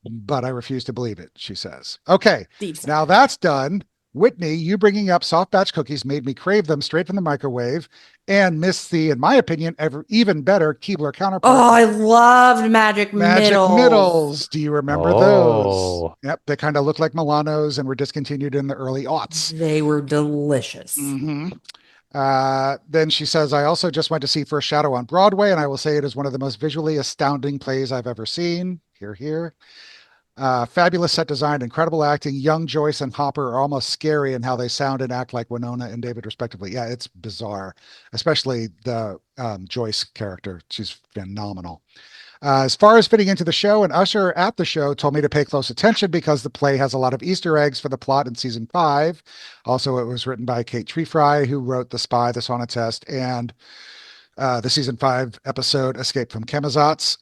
But I refuse to believe it, she says. Okay, Steve's. now that's done. Whitney, you bringing up soft batch cookies made me crave them straight from the microwave and miss the, in my opinion, even better Keebler counterpart. Oh, I loved Magic Middles. Do you remember Oh. those? Yep, they kind of looked like Milanos and were discontinued in the early aughts. They were delicious. Mm-hmm. Then she says, I also just went to see First Shadow on Broadway, and I will say it is one of the most visually astounding plays I've ever seen. Here. Fabulous set design, incredible acting. Young Joyce and Hopper are almost scary in how they sound and act like Winona and David, respectively. Yeah, it's bizarre, especially the Joyce character. She's phenomenal. As far as fitting into the show, an usher at the show told me to pay close attention because the play has a lot of Easter eggs for the plot in season 5. Also, it was written by Kate Treefry, who wrote The Spy, The Sauna Test, and the season 5 episode Escape from Chemazats.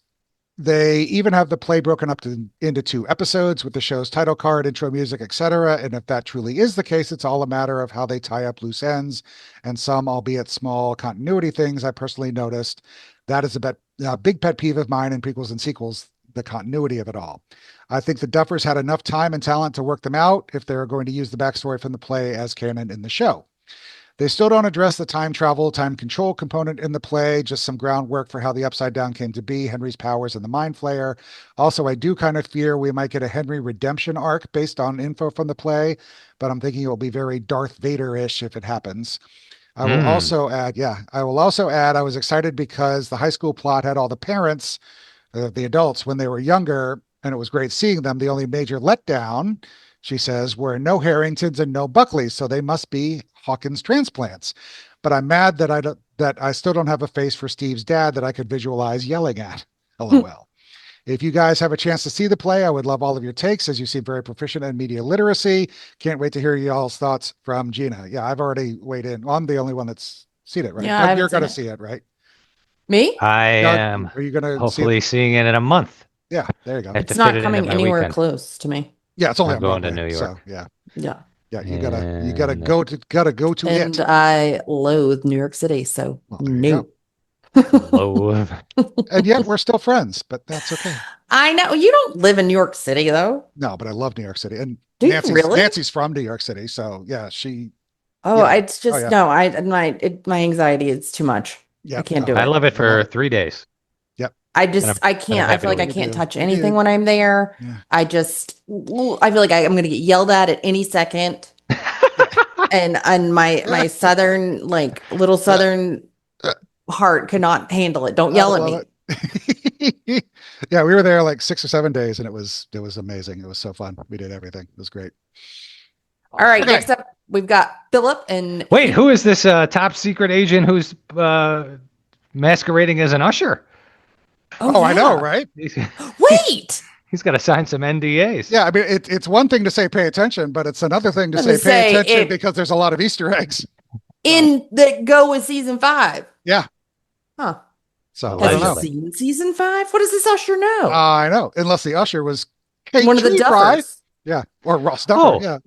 They even have the play broken up into 2 episodes with the show's title card, intro music, etc. And if that truly is the case, it's all a matter of how they tie up loose ends and some, albeit small, continuity things I personally noticed. That is a big pet peeve of mine in prequels and sequels, the continuity of it all. I think the Duffers had enough time and talent to work them out if they're going to use the backstory from the play as canon in the show. They still don't address the time travel, time control component in the play, just some groundwork for how the Upside Down came to be, Henry's powers, and the Mind Flayer. Also, I do kind of fear we might get a Henry redemption arc based on info from the play, but I'm thinking it will be very Darth Vader-ish if it happens. I will also add, I was excited because the high school plot had all the parents, the adults, when they were younger, and it was great seeing them. The only major letdown, she says, were no Harringtons and no Buckleys, so they must be Hawkins transplants. But I'm mad that I still don't have a face for Steve's dad that I could visualize yelling at. LOL. If you guys have a chance to see the play, I would love all of your takes, as you seem very proficient in media literacy. Can't wait to hear y'all's thoughts from Gina. Yeah, I've already weighed in. Well, I'm the only one that's seen it, right? Yeah, Doug, you're going to see it, right? Me? I Doug, am are you going to hopefully seeing it in a month. Yeah, there you go. I have to It's not fit it into coming my anywhere weekend. close to me. Yeah, it's only I'm on going to Broadway, New York. So yeah, Yeah. you gotta And- go to And it. I loathe New York City, so Well, there you no. Low. And yet we're still friends, but that's okay. I know you don't live in New York City though. No, but I love New York City, and Do you Nancy's really? Nancy's from New York City, so yeah, she Oh, Yeah. it's just yeah. no. My anxiety is too much. yeah. I can't do I it. love it for 3 days. I And I'm- just I can't. I happy feel like to I leave. can't You do. touch You anything do. when I'm there. Yeah. I feel like I'm going to get yelled at any second. and my southern little southern heart cannot handle it. Don't yell I at me. love it. Yeah, we were there like 6 or 7 days, and it was amazing. It was so fun. We did everything. It was great. All right, Okay. next up we've got Philip and Wait, who is this top secret agent who's masquerading as an usher? Oh, I know, yeah. right? Wait. He's got to sign some NDAs. Yeah, I mean, it's one thing to say pay attention, but it's another thing to And say to pay say attention it- because there's a lot of Easter eggs. In that go with season 5. Yeah. Huh. So I Has don't he know. Allegedly. seen season 5? What does this usher know? I know, unless the usher was Kate One of the Tree Fry. Duffers. Yeah, or Ross Duffer. Oh. Yeah.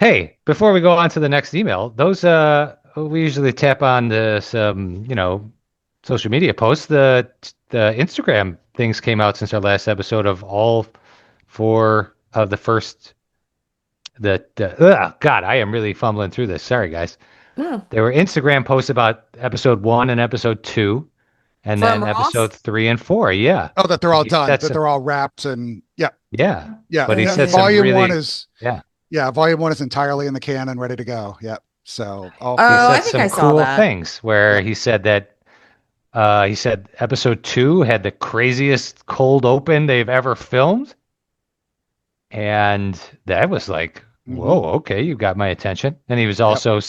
Hey, before we go on to the next email, those we usually tap on this social media posts. The Instagram things came out since our last episode of all 4 of the first. God, I am really fumbling through this. Sorry, guys. No. There were Instagram posts about episode 1 and episode 2, and From then Ross? episode 3 and 4. Yeah, Oh, that they're all done. That's That they're all wrapped and yeah. yeah. But he Yeah, said some volume really 1 is yeah. Yeah, volume 1 is entirely in the can and ready to go. Yep. So all He Oh, I said think some I saw cool that. things where he said that he said episode 2 had the craziest cold open they've ever filmed. And that was like, whoa, okay, you got my attention. And he was also,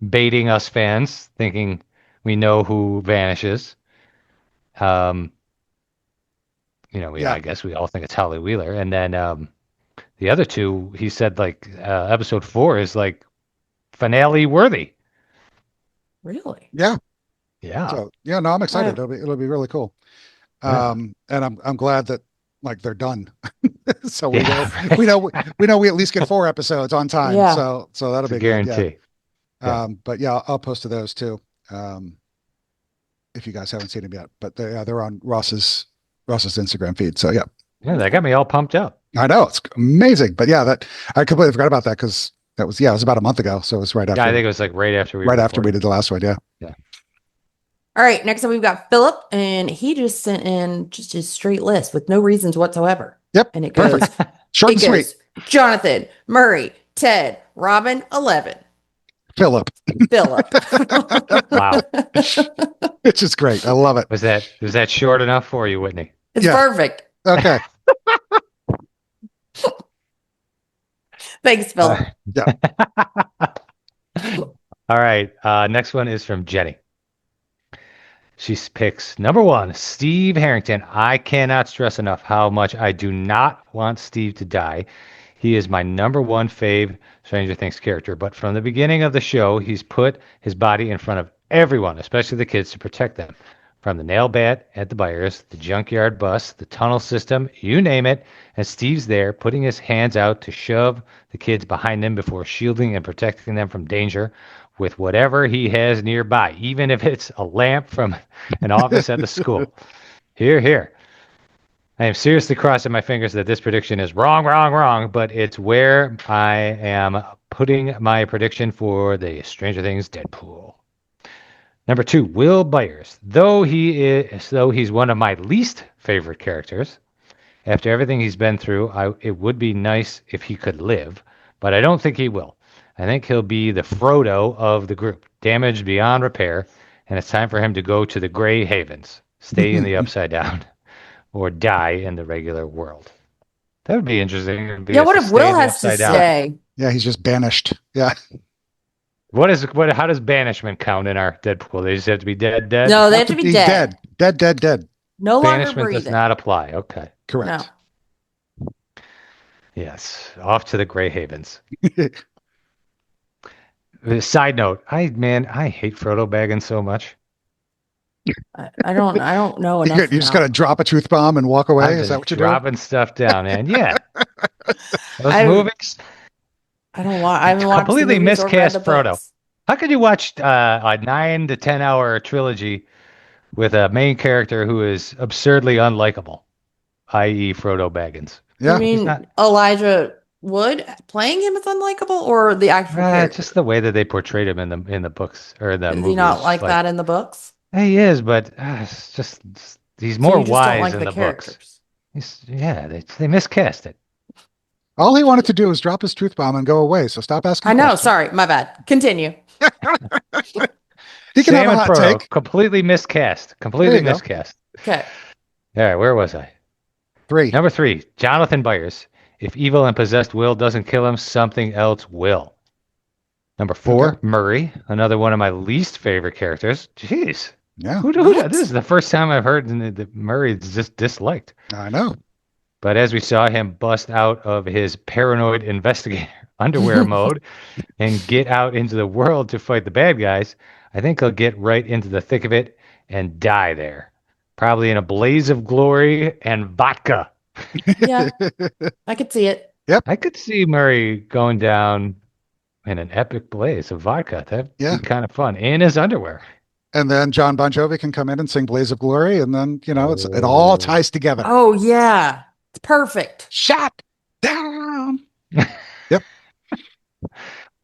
baiting us fans, thinking we know who vanishes. I guess we all think it's Holly Wheeler. And then the other 2, he said like episode 4 is like finale worthy. Really? Yeah. Yeah. So no, I'm excited. Right. It'll be really cool. Yeah. And I'm glad that like they're done. So Yeah, we know we at least get 4 episodes on time. Yeah. So that'll it's a be good. Yeah. guarantee. But yeah, I'll post to those too. If you guys haven't seen them yet, but they're on Ross's Instagram feed. So yeah, That got me all pumped up. I know it's amazing. But yeah, that I completely forgot about that because it was about a month ago. So it was right after. Yeah, I think it was like right after we did the last one. Yeah. All right, next up we've got Philip, and he just sent in just his straight list with no reasons whatsoever. Yep. And it goes, Short and sweet. Jonathan, Murray, Ted, Robin, 11. Philip. Philip. Wow. It's just great. I love it. Was that short enough for you, Whitney? It's Yeah. perfect. Okay. Thanks, Philip. All right. Next one is from Jenny. She picks number 1, Steve Harrington. I cannot stress enough how much I do not want Steve to die. He is my number 1 fave Stranger Things character. But from the beginning of the show, he's put his body in front of everyone, especially the kids, to protect them. From the nail bat at the Byers, the junkyard bus, the tunnel system, you name it. And Steve's there putting his hands out to shove the kids behind him before shielding and protecting them from danger with whatever he has nearby, even if it's a lamp from an office at the school. Hear, hear. I am seriously crossing my fingers that this prediction is wrong, but it's where I am putting my prediction for the Stranger Things Deadpool. Number 2, Will Byers. Though he's one of my least favorite characters, after everything he's been through, it would be nice if he could live, but I don't think he will. I think he'll be the Frodo of the group, damaged beyond repair, and it's time for him to go to the Grey Havens, stay in the Upside Down, or die in the regular world. That would be interesting. Yeah, what if Will has to stay? Yeah, he's just banished. Yeah. How does banishment count in our Deadpool? They just have to be dead? No, they have to be dead. Dead. No longer Banishment breathing. does not apply. Okay. Correct. Yes. Off to the Grey Havens. Side note, I hate Frodo Baggins so much. I don't know enough. You're just gonna drop a truth bomb and walk away? Is that what you're doing? Dropping stuff down, man. Yeah. Those movies. I haven't watched completely the movies or read miscast the Frodo. books. How could you watch a 9 to 10 hour trilogy with a main character who is absurdly unlikable, i.e., Frodo Baggins? Yeah. You mean Elijah Wood playing him is unlikable, or the actual character? Just the way that they portrayed him in the books or the Is movies. he not like that in the books? He is, but it's just he's more So you just wise don't like in the the characters. books. They miscast it. All he wanted to do was drop his truth bomb and go away. So stop asking. I know. questions. Sorry, my bad. Continue. He can Sam have a and hot Frodo, take. completely miscast. There you go. Okay. All right, where was I? 3. Number 3, Jonathan Byers. If evil and possessed Will doesn't kill him, something else will. Number 4, Okay. Murray, another one of my least favorite characters. Jeez, Yeah, This is the first time I've heard that Murray is just disliked. I know. But as we saw him bust out of his paranoid investigator underwear mode and get out into the world to fight the bad guys, I think he'll get right into the thick of it and die there. Probably in a blaze of glory and vodka. Yeah, I could see it. I could see Murray going down in an epic blaze of vodka. That'd be kind of fun. In his underwear. And then John Bon Jovi can come in and sing Blaze of Glory. And then, it all ties together. Oh, yeah. It's perfect. Shut down. Yep.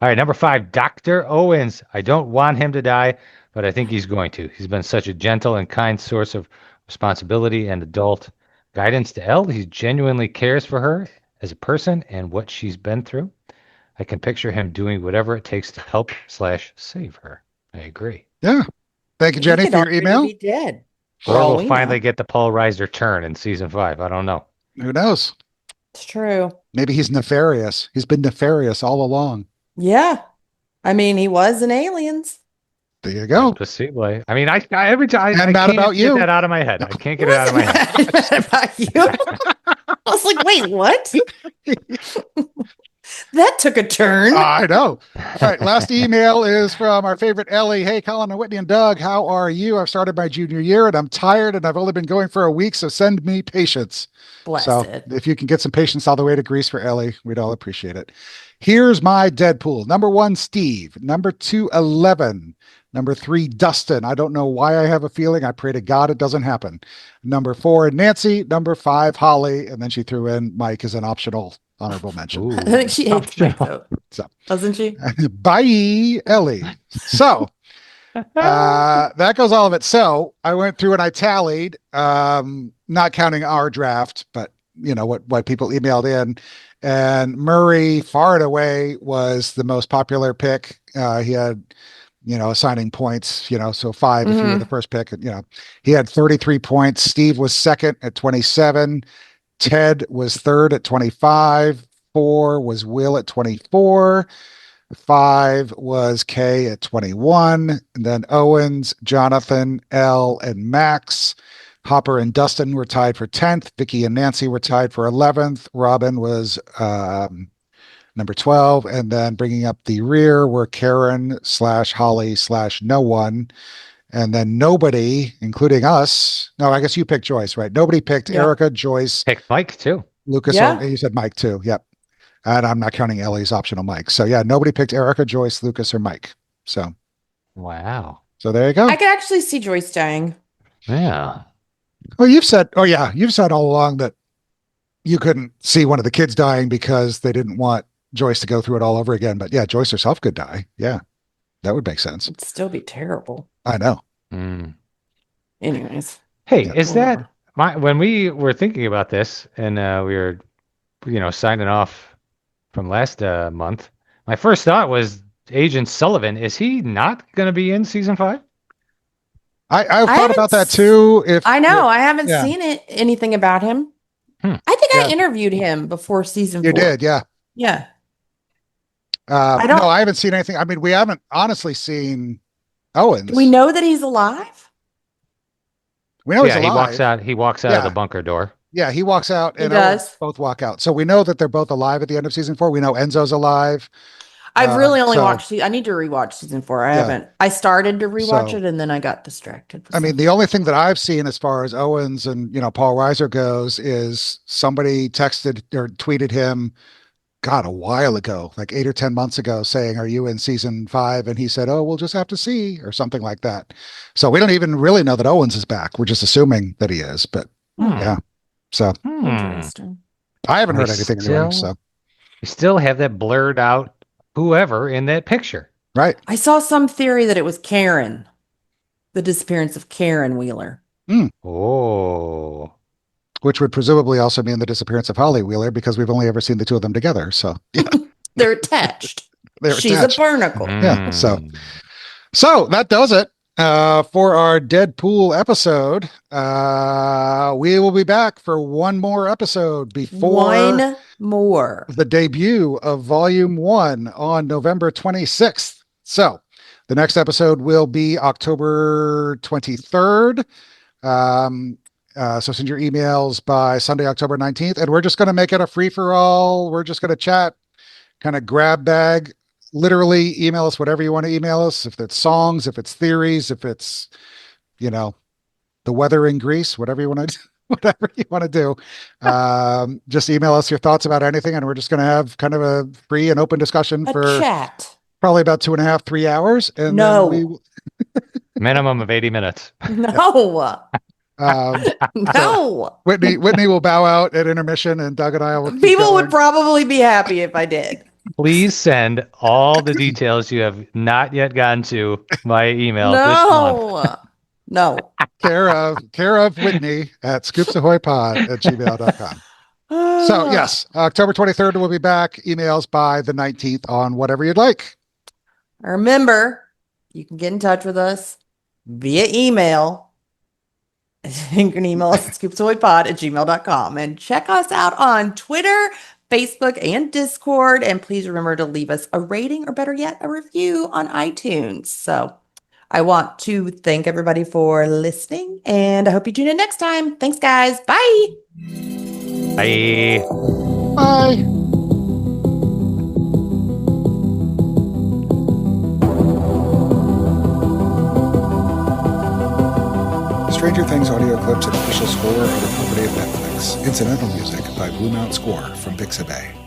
All right, number 5, Dr. Owens. I don't want him to die, but I think he's going to. He's been such a gentle and kind source of responsibility and adult guidance to Elle. He genuinely cares for her as a person and what she's been through. I can picture him doing whatever it takes to help/save her. I agree. Yeah. Thank you, Jenny, for your email. Be dead. Or we'll finally get the Paul Reiser turn in season 5. I don't know. Who knows? It's true. Maybe he's nefarious. He's been nefarious all along. Yeah. I mean, he was in Aliens. There you go. I mean, I every time I not can't about you. get that out of my head. I can't get it out of my head. About you. I was like, wait, what? That took a turn. I know. All right. Last email is from our favorite Ellie. Hey, Collin and Whitney and Doug, how are you? I've started my junior year and I'm tired and I've only been going for a week, so send me patience. Blessed. So if you can get some patience all the way to Greece for Ellie, we'd all appreciate it. Here's my Deadpool. Number 1, Steve. Number 2, 11. Number 3, Dustin. I don't know why I have a feeling. I pray to God it doesn't happen. Number 4, Nancy. Number 5, Holly. And then she threw in Mike as an optional honorable mention. I think she hates Mike, though. So, doesn't she? Bye, Ellie. So that goes all of it. So I went through and I tallied, not counting our draft, but what people emailed in. And Murray, far and away, was the most popular pick. He had, assigning points, so 5 if you were the first pick. He had 33 points. Steve was second at 27. Ted was third at 25. 4 was Will at 24. 5 was Kay at 21. And then Owens, Jonathan, Elle, and Max. Hopper and Dustin were tied for 10th. Vicky and Nancy were tied for 11th. Robin was number 12. And then bringing up the rear were Karen/Holly/no one. And then nobody, including us. No, I guess you picked Joyce, right? Nobody picked Erica, Joyce. Picked Mike, too. Lucas, you said Mike, too. Yep. And I'm not counting Ellie's optional Mike. So, yeah, nobody picked Erica, Joyce, Lucas, or Mike. So. Wow. So there you go. I could actually see Joyce dying. Yeah. Well, you've said all along that you couldn't see one of the kids dying because they didn't want Joyce to go through it all over again. But yeah, Joyce herself could die. Yeah, that would make sense. It'd still be terrible. I know. Anyways. Hey, is that when we were thinking about this and we were, signing off from last month, my first thought was Agent Sullivan. Is he not going to be in season 5? I've thought about that too. I haven't seen anything about him. I think I interviewed him before season 4. You did, yeah. Yeah. No, I haven't seen anything. I mean, we haven't honestly seen Owens. Do we know that he's alive? We know he's alive. He walks out of the bunker door. Yeah, he walks out and Owens both walk out. So we know that they're both alive at the end of season 4. We know Enzo's alive. I've really only watched. I need to rewatch season 4. I haven't. I started to rewatch it and then I got distracted. I mean, the only thing that I've seen as far as Owens and Paul Reiser goes is somebody texted or tweeted him, God, a while ago, like 8 or 10 months ago, saying, "Are you in season 5?" And he said, "Oh, we'll just have to see," or something like that. So we don't even really know that Owens is back. We're just assuming that he is. But yeah, so Interesting. I haven't heard anything anyway. So we still have that blurred out whoever in that picture. Right. I saw some theory that it was Karen, the disappearance of Karen Wheeler. Oh. Which would presumably also mean the disappearance of Holly Wheeler because we've only ever seen the two of them together. So yeah. They're attached. She's attached. a barnacle. Yeah. So that does it for our Deadpool episode. We will be back for one more episode before the debut of Volume 1 on November 26th. So The next episode will be October 23rd. So send your emails by Sunday, October 19th, and we're just going to make it a free-for-all. We're just going to chat, kind of grab bag, literally email us whatever you want to email us. If it's songs, if it's theories, if it's, the weather in Greece, whatever you want to whatever you want to do. Just email us your thoughts about anything, and we're just going to have kind of a free and open discussion for chat. Probably about 2.5, 3 hours. And No. then Minimum of 80 minutes. No. No. Whitney will bow out at intermission, and Doug and I will keep People going. would probably be happy if I did. Please send all the details you have not yet gotten to my email this month. No. Care of Whitney at scoopsahoypod@gmail.com. So yes, October 23rd we'll be back. Emails by the 19th on whatever you'd like. Remember, you can get in touch with us via email. You can email us at scoopsahoypod@gmail.com and check us out on Twitter, Facebook, and Discord. And please remember to leave us a rating, or better yet, a review on iTunes. So I want to thank everybody for listening, and I hope you tune in next time. Thanks, guys. Bye. Bye. Bye. Stranger Things audio clips and official score are the property of Netflix. Incidental music by Blue Mount Score from Pixabay.